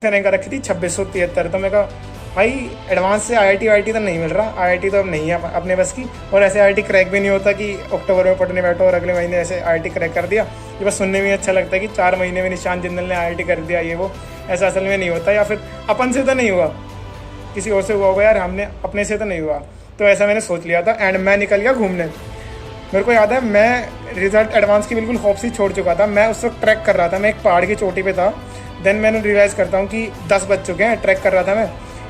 Rank रखी थी 2673। तो मैं कहा भाई एडवांस से आईआईटी वाईटी तो नहीं मिल रहा, आईआईटी तो अब नहीं है अपने बस की। और ऐसे आईआईटी क्रैक भी नहीं होता कि अक्टूबर में पढ़ने बैठो और अगले महीने ऐसे आईआईटी क्रैक कर दिया। ये बस सुनने में अच्छा लगता है कि 4 महीने में निशान जिंदल ने आईआईटी कर दिया, ये वो। ऐसा असल में नहीं होता, या फिर अपन से तो नहीं हुआ, किसी और से हुआ होगा यार, हमने अपने से तो नहीं हुआ। तो ऐसा मैंने सोच लिया था एंड मैं निकल गया घूमने। मेरे को याद है मैं रिजल्ट एडवांस की बिल्कुल होप्स ही छोड़ चुका था। मैं उस वक्त ट्रैक कर रहा था, मैं एक पहाड़ की चोटी पे था। देन मैंने रियलाइज़ करता हूँ कि 10 बज चुके हैं, ट्रैक कर रहा था मैं,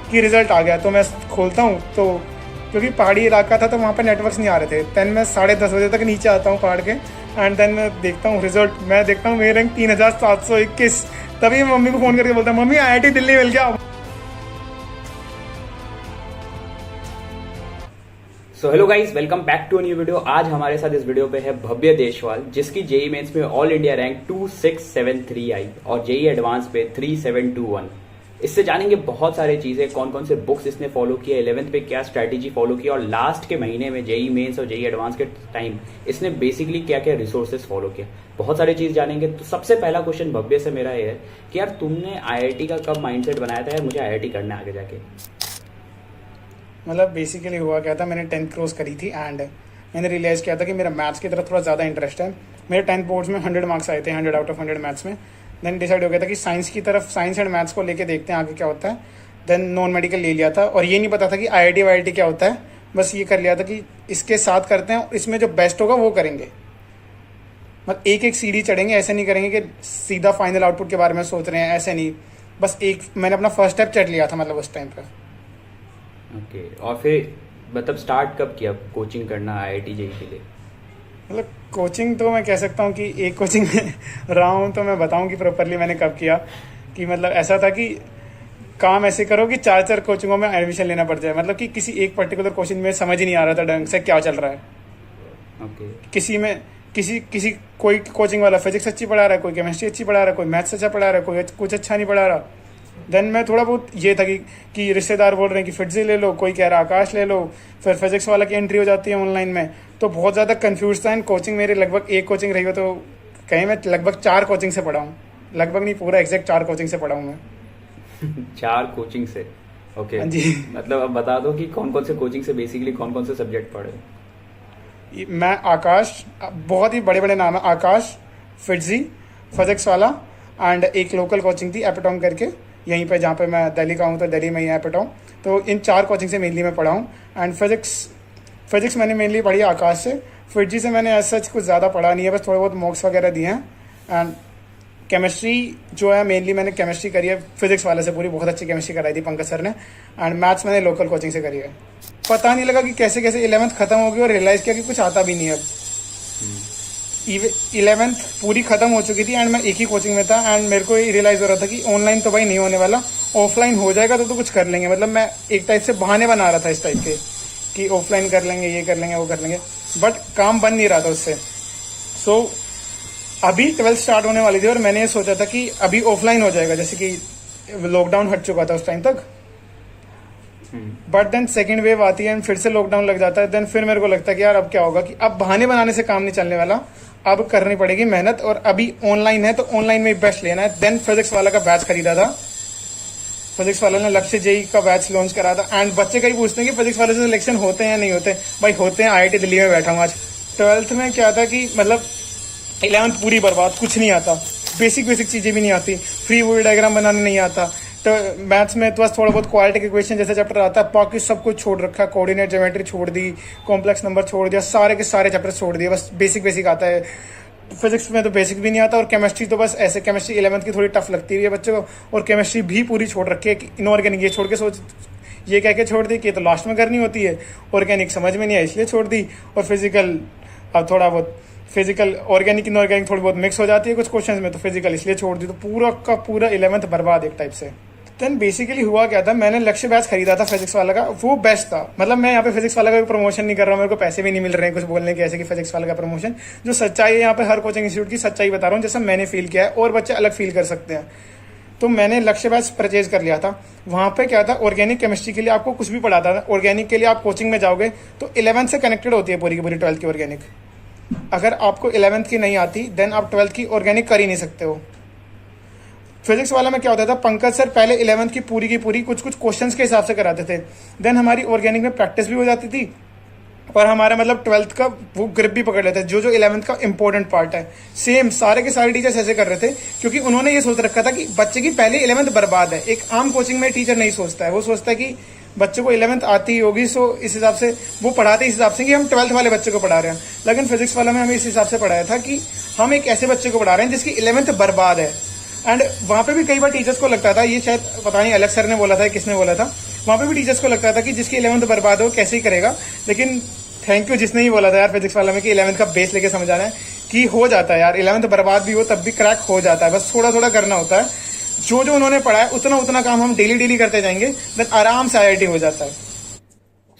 कि रिजल्ट आ गया। तो मैं खोलता हूँ तो क्योंकि पहाड़ी इलाका था तो वहाँ पर नेटवर्क्स नहीं आ रहे थे। देन मैं 10:30 बजे तक नीचे आता हूँ पहाड़ के एंड देन मैं देखता हूँ रिजल्ट। मैं देखता हूँ मेरे रैंक 3721। तभी मम्मी को फ़ोन करके बोलता हूँ, मम्मी आईआईटी दिल्ली मिल गया। So hello guys, welcome back to new video. आज हमारे साथ इस वीडियो पे है भव्य देशवाल, जिसकी जेई मेंस में ऑल इंडिया रैंक 2673 आई और जेई एडवांस पे 3721। इससे जानेंगे बहुत सारी चीजें, कौन कौन से बुक्स इसने फॉलो किया, 11th पे क्या स्ट्रैटेजी फॉलो किया और लास्ट के महीने में जेई मेंस और जेई एडवांस के टाइम इसने बेसिकली क्या क्या रिसोर्सेज फॉलो किया। बहुत सारी चीज जानेंगे। तो सबसे पहला क्वेश्चन भव्य से मेरा ये है कि यार तुमने आईआईटी का कब माइंडसेट बनाया था यार मुझे आईआईटी करना है आगे जाके? मतलब बेसिकली हुआ क्या था, मैंने 10th क्रॉस करी थी एंड मैंने रियलाइज़ किया था कि मेरा मैथ्स की तरफ थोड़ा ज़्यादा इंटरेस्ट है। मेरे 10th बोर्ड्स में 100 मार्क्स आए थे, 100 आउट ऑफ 100 मैथ्स में। देन डिसाइड हो गया था कि साइंस की तरफ, साइंस एंड मैथ्स को लेके देखते हैं आगे क्या होता है। देन नॉन मेडिकल ले लिया था और ये नहीं पता था कि आईआईटी वाईआईटी क्या होता है। बस ये कर लिया था कि इसके साथ करते हैं, इसमें जो बेस्ट होगा वो करेंगे। मतलब एक एक सीढ़ी चढ़ेंगे, ऐसे नहीं करेंगे कि सीधा फाइनल आउटपुट के बारे में सोच रहे हैं, ऐसे नहीं। बस एक मैंने अपना फर्स्ट स्टेप चढ़ लिया था मतलब उस टाइम पर। ओके, और फिर मतलब स्टार्ट कब किया कोचिंग करना आईआईटी जेई के लिए? मतलब कोचिंग तो मैं कह सकता हूँ कि एक कोचिंग में रहा हूँ, तो मैं बताऊँ कि प्रॉपरली मैंने कब किया। कि मतलब ऐसा था कि काम ऐसे करो कि 4 कोचिंगों में एडमिशन लेना पड़ जाए। मतलब कि किसी एक पर्टिकुलर कोचिंग में समझ ही नहीं आ रहा था ढंग से क्या चल रहा है। ओके। किसी में किसी कोई कोचिंग वाला फिजिक्स अच्छी पढ़ा रहा है, कोई केमिस्ट्री अच्छी पढ़ा रहा है, कोई मैथ्स अच्छा पढ़ा रहा है, कोई कुछ अच्छा नहीं पढ़ा रहा। देन मैं थोड़ा बहुत ये था कि रिश्तेदार बोल रहे हैं कि फिटजी ले लो, कोई कह रहा आकाश ले लो, फिर फिजिक्स वाला की एंट्री हो जाती है ऑनलाइन में। तो बहुत ज़्यादा कंफ्यूज था। एंड कोचिंग मेरी लगभग एक कोचिंग रही हो तो कहीं मैं लगभग 4 कोचिंग से पढ़ा हूँ। लगभग नहीं, पूरा एग्जैक्ट 4 कोचिंग से पढ़ा हूँ मैं। 4 कोचिंग से? ओके। हाँ जी। मतलब अब बता दो कि कौन कौन से कोचिंग से बेसिकली कौन कौन से सब्जेक्ट पढ़े? मैं आकाश, बहुत ही बड़े बड़े नाम है, आकाश, फिटजी, फिजिक्स वाला एंड एक लोकल कोचिंग थी एपिटॉम करके, यहीं पे जहाँ पे मैं दिल्ली का हूँ तो दिल्ली में ही है एपिटॉम। तो इन 4 कोचिंग से मेनली मैं पढ़ा हूँ। एंड फिजिक्स मैंने मेनली पढ़ी है आकाश से। फिटजी से मैंने ऐसा कुछ ज़्यादा पढ़ा नहीं है, बस थोड़े बहुत मॉक्स वगैरह दिए हैं। एंड केमिस्ट्री जो है मेनली मैंने केमिस्ट्री करी है फिजिक्स वाले से, पूरी बहुत अच्छी केमिस्ट्री कराई थी पंकज सर ने। एंड मैथ्स मैंने लोकल कोचिंग से करी है। पता नहीं लगा कि कैसे कैसे 11th खत्म हो गई और रियलाइज़ किया कि कुछ आता भी नहीं है अब। 11th पूरी खत्म हो चुकी थी एंड मैं एक ही कोचिंग में था। एंड मेरे को रियलाइज़ हो रहा था कि ऑनलाइन तो भाई नहीं होने वाला, ऑफलाइन हो जाएगा तो कुछ कर लेंगे। मतलब मैं एक टाइप से बहाने बना रहा था इस टाइप के कि ऑफलाइन कर लेंगे, ये कर लेंगे, वो कर लेंगे, बट काम बन नहीं रहा था उससे। सो अभी 12th स्टार्ट होने वाली थी और मैंने ये सोचा था कि अभी ऑफलाइन हो जाएगा, जैसे कि लॉकडाउन हट चुका था उस टाइम तक। बट देन सेकेंड वेव आती है एंड फिर से लॉकडाउन लग जाता है। देन फिर मेरे को लगता है कि यार अब क्या होगा, कि अब बहाने बनाने से काम नहीं चलने वाला, अब करनी पड़ेगी मेहनत। और अभी ऑनलाइन है तो ऑनलाइन में बेस्ट लेना है। देन फिजिक्स वाला का बैच खरीदा था। फिजिक्स वाले ने लक्ष्य जेई का बैच लॉन्च करा था। एंड बच्चे कई पूछते हैं कि फिजिक्स वाले से सिलेक्शन होते हैं या नहीं होते। भाई होते हैं, आईआईटी दिल्ली में बैठा हूँ आज। 12th में क्या था कि मतलब 11th पूरी बर्बाद, कुछ नहीं आता, बेसिक चीज़ें भी नहीं आती, फ्री वुल डायग्राम बनाने नहीं आता। तो मैथ्स में तो बस थोड़ा बहुत क्वाड्रेटिक इक्वेशन जैसे चैप्टर आता है, बाकी सब कुछ छोड़ रखा है। कोऑर्डिनेट ज्योमेट्री छोड़ दी, कॉम्प्लेक्स नंबर छोड़ दिया, सारे के सारे चैप्टर छोड़ दिए, बस बेसिक आता है। फिजिक्स में तो बेसिक भी नहीं आता और केमिस्ट्री तो बस ऐसे, केमिस्ट्री 11th की थोड़ी टफ लगती है बच्चों को। और केमिस्ट्री भी पूरी छोड़ रखी है कि इनऑर्गेनिक, ये छोड़ के सोच, ये कह के छोड़ दी कि ये तो लास्ट में करनी होती है। ऑर्गेनिक समझ में नहीं आई इसलिए छोड़ दी। और फिजिकल अब थोड़ा बहुत, फिजिकल ऑर्गेनिक इनऑर्गेनिक थोड़ी बहुत मिक्स हो जाती है कुछ क्वेश्चंस में, तो फिजिकल इसलिए छोड़ दी। तो पूरा का पूरा 11th बर्बाद एक टाइप से। देन बेसिकली हुआ क्या था, मैंने लक्ष्य बैच खरीदा था फिजिक्स वाला का, वो बेस्ट था। मतलब मैं यहाँ पे फिजिक्स वाला का प्रमोशन नहीं कर रहा हूँ, मेरे को पैसे भी नहीं मिल रहे हैं कुछ बोलने के ऐसे कि फिजिक्स वाला का प्रमोशन। जो सच्चाई है यहाँ पे, हर कोचिंग इंस्टीट्यूट की सच्चाई बता रहा हूँ, जैसा मैंने फील किया है और बच्चे अलग फील कर सकते हैं। तो मैंने लक्ष्य बैच परचेज कर लिया था। वहाँ पे क्या था, ऑर्गेनिक केमिस्ट्री के लिए आपको कुछ भी पढ़ाता था। ऑर्गेनिक के लिए आप कोचिंग में जाओगे तो 11th से कनेक्टेड होती है पूरी की पूरी 12th की ऑर्गेनिक। अगर आपको 11th की नहीं आती देन आप 12th की ऑर्गेनिक कर ही नहीं सकते हो। फिजिक्स वाला में क्या होता था, पंकज सर पहले 11th की पूरी कुछ क्वेश्चंस के हिसाब से कराते थे, देन हमारी ऑर्गेनिक में प्रैक्टिस भी हो जाती थी और हमारा मतलब 12th का वो ग्रिप भी पकड़ लेते जो 11th का इंपॉर्टेंट पार्ट है। सेम सारे के सारे टीचर्स ऐसे कर रहे थे क्योंकि उन्होंने ये सोच रखा था कि बच्चे की पहले 11th बर्बाद है। एक आम कोचिंग में टीचर नहीं सोचता है, वो सोचता है कि बच्चों को 11th आती ही होगी, सो इस हिसाब से वो पढ़ाते इस हिसाब से कि हम 12th वाले बच्चे को पढ़ा रहे हैं। लेकिन फिजिक्स वाला में हमें इस हिसाब से पढ़ाया था कि हम एक ऐसे बच्चे को पढ़ा रहे हैं जिसकी 11th बर्बाद है। एंड वहाँ पे भी कई बार टीचर्स को लगता था, ये शायद पता नहीं अलग सर ने बोला था किसने बोला था, वहाँ पे भी टीचर्स को लगता था कि जिसकी 11th बर्बाद हो कैसे ही करेगा। लेकिन थैंक यू जिसने ही बोला था यार फिजिक्स वाला में कि 11th का बेस लेके समझाना है कि हो जाता है यार, 11th बर्बाद भी हो तब भी क्रैक हो जाता है, बस थोड़ा थोड़ा करना होता है। जो उन्होंने पढ़ा है उतना काम हम डेली करते जाएंगे, देन आराम से IIT हो जाता है।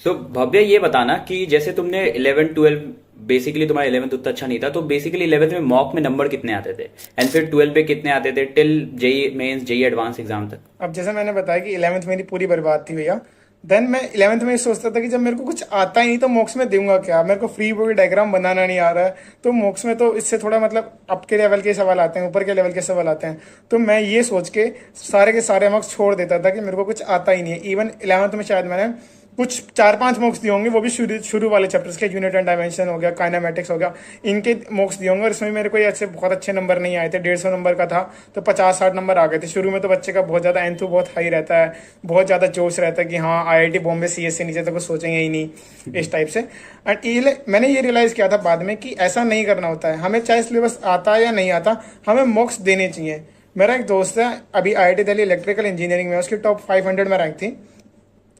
सो भव्य ये बताना कि जैसे तुमने 11 12 बेसिकली तुम्हारा 11th उतना अच्छा नहीं था, तो बेसिकली 11th में मॉक में नंबर कितने आते थे एंड फिर 12 पे कितने आते थे till JEE Mains JEE advance exam तक? अब जैसे मैंने बताया कि 11th मेरी पूरी बर्बाद थी भैया, देन मैं 11th में सोचता था कि जब मेरे को कुछ आता ही नहीं तो मॉक्स में दूंगा क्या, मेरे को फ्री बॉडी डायग्राम बनाना नहीं आ रहा है, तो मॉक्स में तो इससे थोड़ा मतलब अप के लेवल के सवाल आते हैं, ऊपर के लेवल के सवाल आते हैं। तो मैं ये सोच के सारे के सारे मॉक्स छोड़ देता था कि मेरे को कुछ आता ही नहीं है। इवन 11th में शायद मैंने कुछ 4-5 मॉक्स दिए होंगे, वो भी शुरू वाले चैप्टर्स के, यूनिट एंड डायमेंशन हो गया, काइनेमेटिक्स हो गया, इनके मॉक्स दिए होंगे और इसमें मेरे को ऐसे बहुत अच्छे नंबर नहीं आए थे। 150 नंबर का था तो 50-60 नंबर आ गए थे। शुरू में तो बच्चे का बहुत ज़्यादा एंथू बहुत हाई रहता है, बहुत ज़्यादा जोश रहता है कि हाँ IIT बॉम्बे CS से नीचे तो कुछ सोचेंगे ही नहीं, इस टाइप से। एंड मैंने ये रियलाइज़ किया था बाद में कि ऐसा नहीं करना होता है, हमें चाहे सिलेबस आता है या नहीं आता, हमें मॉक्स देने चाहिए। मेरा एक दोस्त है अभी IIT दिल्ली इलेक्ट्रिकल इंजीनियरिंग में, उसकी टॉप 500 में रैंक थी।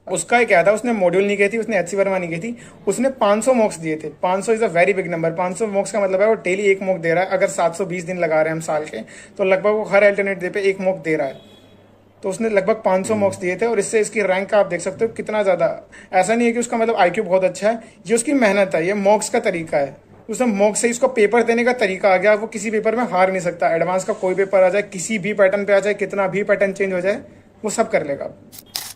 उसका क्या था, उसने मॉड्यूल नहीं की थी, उसने HC वर्मा नहीं की थी, उसने 500 मॉक्स दिए थे। 500 is a very big number. 500 मॉक्स का मतलब है वो डेली एक मॉक दे रहा है। अगर 720 दिन लगा रहे हैं हम साल के, तो लगभग वो हर अल्टरनेट डे पे एक मॉक दे रहा है। तो उसने लगभग 500 मॉक्स दिए थे और इससे इसकी रैंक का आप देख सकते हो कितना ज़्यादा। ऐसा नहीं है कि उसका मतलब IQ बहुत अच्छा है, ये उसकी मेहनत है, ये मॉक्स का तरीका है। उसने मॉक से इसको पेपर देने का तरीका आ गया, वो किसी पेपर में हार नहीं सकता। एडवांस का कोई पेपर आ जाए, किसी भी पैटर्न पे आ जाए, कितना भी पैटर्न चेंज हो जाए, वो सब कर लेगा।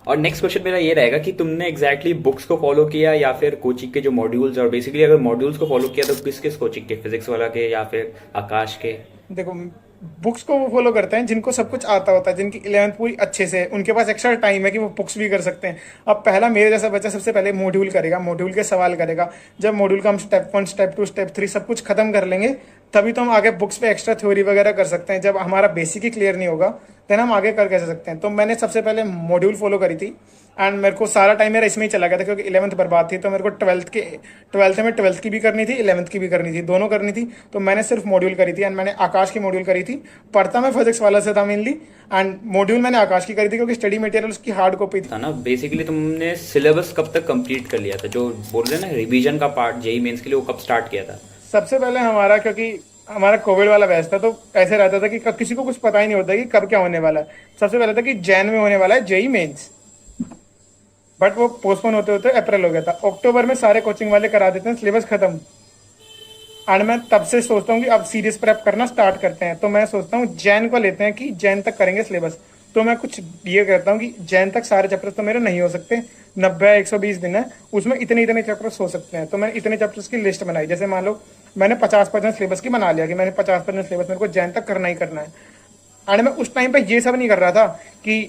और नेक्स्ट क्वेश्चन मेरा ये रहेगा कि तुमने एग्जैक्टली बुक्स को फॉलो किया या फिर कोचिंग के जो मॉड्यूल्स, और बेसिकली अगर मॉड्यूल्स को फॉलो किया तो किस कोचिंग के, फिजिक्स वाला के या फिर आकाश के? देखो बुक्स को वो फॉलो करते हैं जिनको सब कुछ आता होता है, जिनकी 11th पूरी अच्छे से, उनके पास एक्स्ट्रा टाइम है कि वो बुक्स भी कर सकते हैं। अब पहला मेरे जैसा बच्चा सबसे पहले मॉड्यूल करेगा, मॉड्यूल के सवाल करेगा। जब मॉड्यूल का हम स्टेप 1 स्टेप 2 स्टेप 3 सब कुछ खत्म कर लेंगे, तभी तो हम आगे बुक्स पे एक्स्ट्रा थ्योरी वगैरह कर सकते हैं। जब हमारा बेसिक ही क्लियर नहीं होगा देन हम आगे कर कैसे सकते हैं। तो मैंने सबसे पहले मॉड्यूल फॉलो करी थी एंड मेरे को सारा टाइम मेरा इसमें ही चला गया था क्योंकि 11th बर्बाद थी। तो मेरे को 12th में 12th की भी करनी थी, 11th की भी करनी थी, दोनों करनी थी। तो मैंने सिर्फ मॉड्यूल करी थी एंड मैंने आकाश की मॉड्यूल करी थी। पढ़ता मैं फिजिक्स वाला से था मेनली, एंड मॉड्यूल मैंने आकाश की करी थी क्योंकि स्टडी मटेरियल उसकी हार्ड कॉपी था ना। बेसिकली तुमने सिलेबस कब तक कंप्लीट कर लिया था, जो बोल रहे हैं ना रिवीजन का पार्ट जेई मेंस के लिए, वो कब स्टार्ट किया था? सबसे पहले हमारा, क्योंकि हमारा कोविड वाला बैच था तो ऐसे रहता था कि किसी को कुछ पता ही नहीं होता कि कब क्या होने वाला है। सबसे पहले था कि जैन में होने वाला है जेई मेंस, बट वो पोस्टपोन होते होते अप्रैल हो गया था। अक्टूबर में सारे कोचिंग वाले करा देते हैं सिलेबस खत्म, एंड मैं तब से सोचता हूँ कि अब सीरीज प्रेप करना स्टार्ट करते हैं। तो मैं सोचता हूँ जैन को लेते हैं कि जैन तक करेंगे सिलेबस। तो मैं कुछ ये कहता हूँ कि जैन तक सारे चैप्टर्स तो मेरे नहीं हो सकते, 90-120 दिन है, उसमें इतने चैप्टर्स हो सकते हैं। तो मैंने इतने चैप्टर्स की लिस्ट बनाई। जैसे मान लो मैंने 50% सिलेबस की बना लिया कि मैंने 50% सिलेबस मेरे को जैन तक करना ही करना है। एंड मैं उस टाइम पे ये सब नहीं कर रहा था कि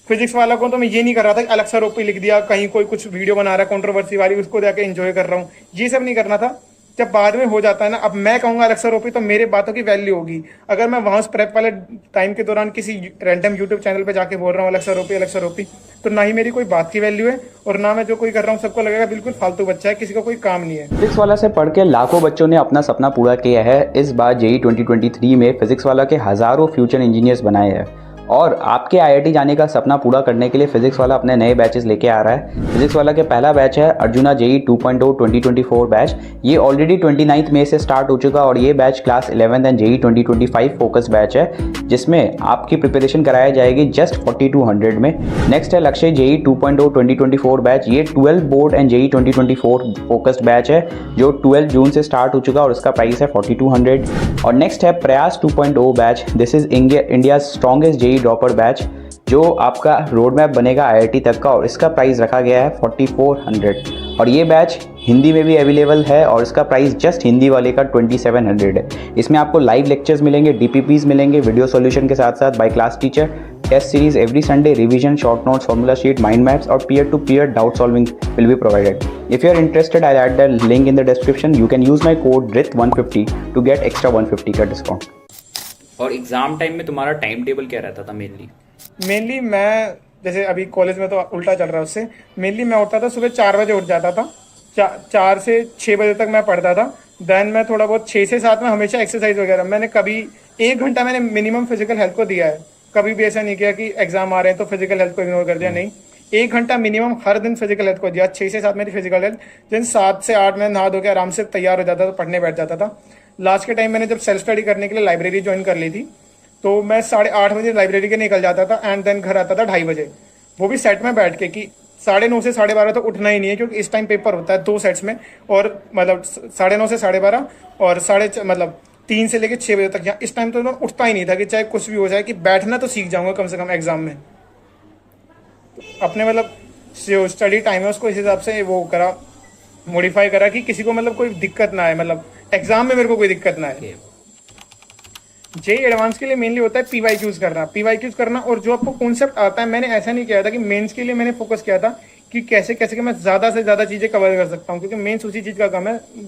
फिजिक्स वाला को, तो मैं ये नहीं कर रहा था कि अलग सा रोपी लिख दिया, कहीं कोई कुछ वीडियो बना रहा है कंट्रोवर्सी वाली, उसको जाके एंजॉय कर रहा हूँ, ये सब नहीं करना था। जब बाद में हो जाता है ना, अब मैं कहूंगा अलग सा रोपी तो मेरे बातों की वैल्यू होगी। अगर मैं वहां प्रेप वाले टाइम के दौरान किसी रैंडम यूट्यूब चैनल पे जाके बोल रहा हूँ अलग सा रोपी, तो ना ही मेरी कोई बात की वैल्यू है और ना मैं जो कोई कर रहा हूँ सबको लगेगा बिल्कुल फालतू बच्चा है, किसी को कोई काम नहीं है। फिजिक्स वाला से पढ़ के लाखों बच्चों ने अपना सपना पूरा किया है। इस बार जेई 2023 में फिजिक्स वाला के हजारों फ्यूचर इंजीनियर्स बनाए हैं और आपके IIT जाने का सपना पूरा करने के लिए फिजिक्स वाला अपने नए बैचेस लेके आ रहा है। फिजिक्स वाला के पहला बैच है अर्जुना जेई 2.0 2024 बैच। ये ऑलरेडी 29 मई से स्टार्ट हो चुका और ये batch class 11 and JEE 2025 focus batch है, जिसमें आपकी प्रिपरेशन कराई जाएगी जस्ट 4200 में। नेक्स्ट है लक्ष्य जेई 2.0 2024 बैच। ये 12 board and JEE 2024 focused batch है जो 12 जून से स्टार्ट हो चुका और उसका प्राइस है 4200। और नेक्स्ट है Prayas 2.0 batch. This is India strongest JEE dropper batch, जो आपका रोड मैप बनेगा IIT तक का और इसका प्राइस रखा गया है 4400। और ये बैच हिंदी में भी अवेलेबल है और इसका प्राइस जस्ट हिंदी वाले का 2700 है। इसमें आपको लाइव लेक्चर्स मिलेंगे, DPPs मिलेंगे, वीडियो सॉल्यूशन के साथ साथ by class teacher, test series every Sunday, revision, short notes, formula sheet, mind maps और peer to peer doubt solving will be provided. If you are interested, I add the link in the description. You can use my code RIT150 to get extra 150 का discount. और exam time में तुम्हारा time table क्या रहता था mainly मैं जैसे अभी कॉलेज में तो उल्टा चल रहा है, उससे मेनली मैं उठता था सुबह 4 बजे उठ जाता था, 4 से 6 बजे तक मैं पढ़ता था। देन मैं थोड़ा बहुत 6 से 7 में हमेशा एक्सरसाइज वगैरह, मैंने कभी 1 घंटा मैंने मिनिमम फिजिकल हेल्थ को दिया है। कभी भी ऐसा नहीं किया कि एग्जाम आ रहे हैं तो फिजिकल हेल्थ को इग्नोर कर दिया, नहीं, 1 घंटा मिनिमम हर दिन फिजिकल हेल्थ को दिया। 6 से 7 मेरी फिजिकल हेल्थ, दिन 7 से 8 में नहा धो के आराम से तैयार हो जाता था, पढ़ने बैठ जाता था। लास्ट के टाइम मैंने जब सेल्फ स्टडी करने के लिए लाइब्रेरी ज्वाइन कर ली थी, तो मैं 8:30 बजे लाइब्रेरी के निकल जाता था एंड देन घर आता था 2:30 बजे, वो भी सेट में बैठ के, कि 9:30 से 12:30 तक उठना ही नहीं है, क्योंकि इस टाइम पेपर होता है 2 सेट्स में, और मतलब 9:30 से 12:30 और 3 से लेकर 6 बजे तक। यहाँ इस टाइम तो मैं उठता ही नहीं था कि चाहे कुछ भी हो जाए, कि बैठना तो सीख जाऊंगा कम से कम एग्जाम में। अपने मतलब जो स्टडी टाइम है उसको इस हिसाब से वो करा, मॉडिफाई करा कि किसी को मतलब कोई दिक्कत ना आए, मतलब एग्जाम में मेरे को कोई दिक्कत ना आए। जेई एडवांस के लिए मेनली होता है पीवाईक्यूज करना, और जो आपको कॉन्सेप्ट आता है, मैंने ऐसा नहीं किया था कि मेंस के लिए मैंने फोकस किया था कि कैसे कैसे कि मैं ज्यादा से ज्यादा चीजें कवर कर सकता हूँ, क्योंकि मेंस उसी चीज का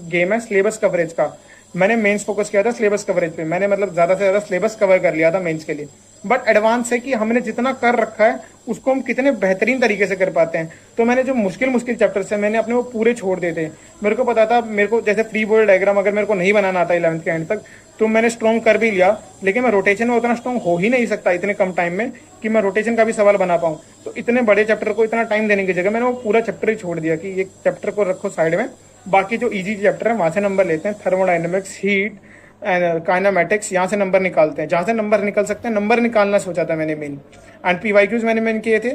गेम है सिलेबस कवरेज का। मैंने मेंस फोकस किया था सिलेबस कवरेज पे, मैंने मतलब ज्यादा से ज्यादा सिलेबस कवर कर लिया था मेंस के लिए। बट एडवांस है कि हमने जितना कर रखा है उसको हम कितने बेहतरीन तरीके से कर पाते हैं। तो मैंने जो मुश्किल चैप्टर्स है मैंने अपने वो पूरे छोड़ दिए थे। मेरे को पता था, मेरे को जैसे फ्री बॉडी डायग्राम अगर मेरे को नहीं बनाना आता 11th के एंड तक, तो मैंने स्ट्रॉन्ग कर भी लिया, लेकिन मैं रोटेशन में उतना स्ट्रॉन्ग हो ही नहीं सकता इतने कम टाइम में कि मैं रोटेशन का भी सवाल बना पाऊँ। तो इतने बड़े चैप्टर को इतना टाइम देने की जगह मैंने वो पूरा चैप्टर ही छोड़ दिया कि ये चैप्टर को रखो साइड में, बाकी जो इजी चैप्टर है वहां से नंबर लेते हैं। थर्मोडाइनमिक्स, हीट एंड काइनेमेटिक्स, यहाँ से नंबर निकालते हैं, जहाँ से नंबर निकल सकते हैं नंबर निकालना सोचा था मैंने मेन। एंड पीवाईक्यूज मैंने मेन किए थे,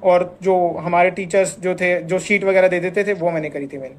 और जो हमारे टीचर्स जो थे जो शीट वगैरह दे देते थे वो मैंने करी थी मैंने।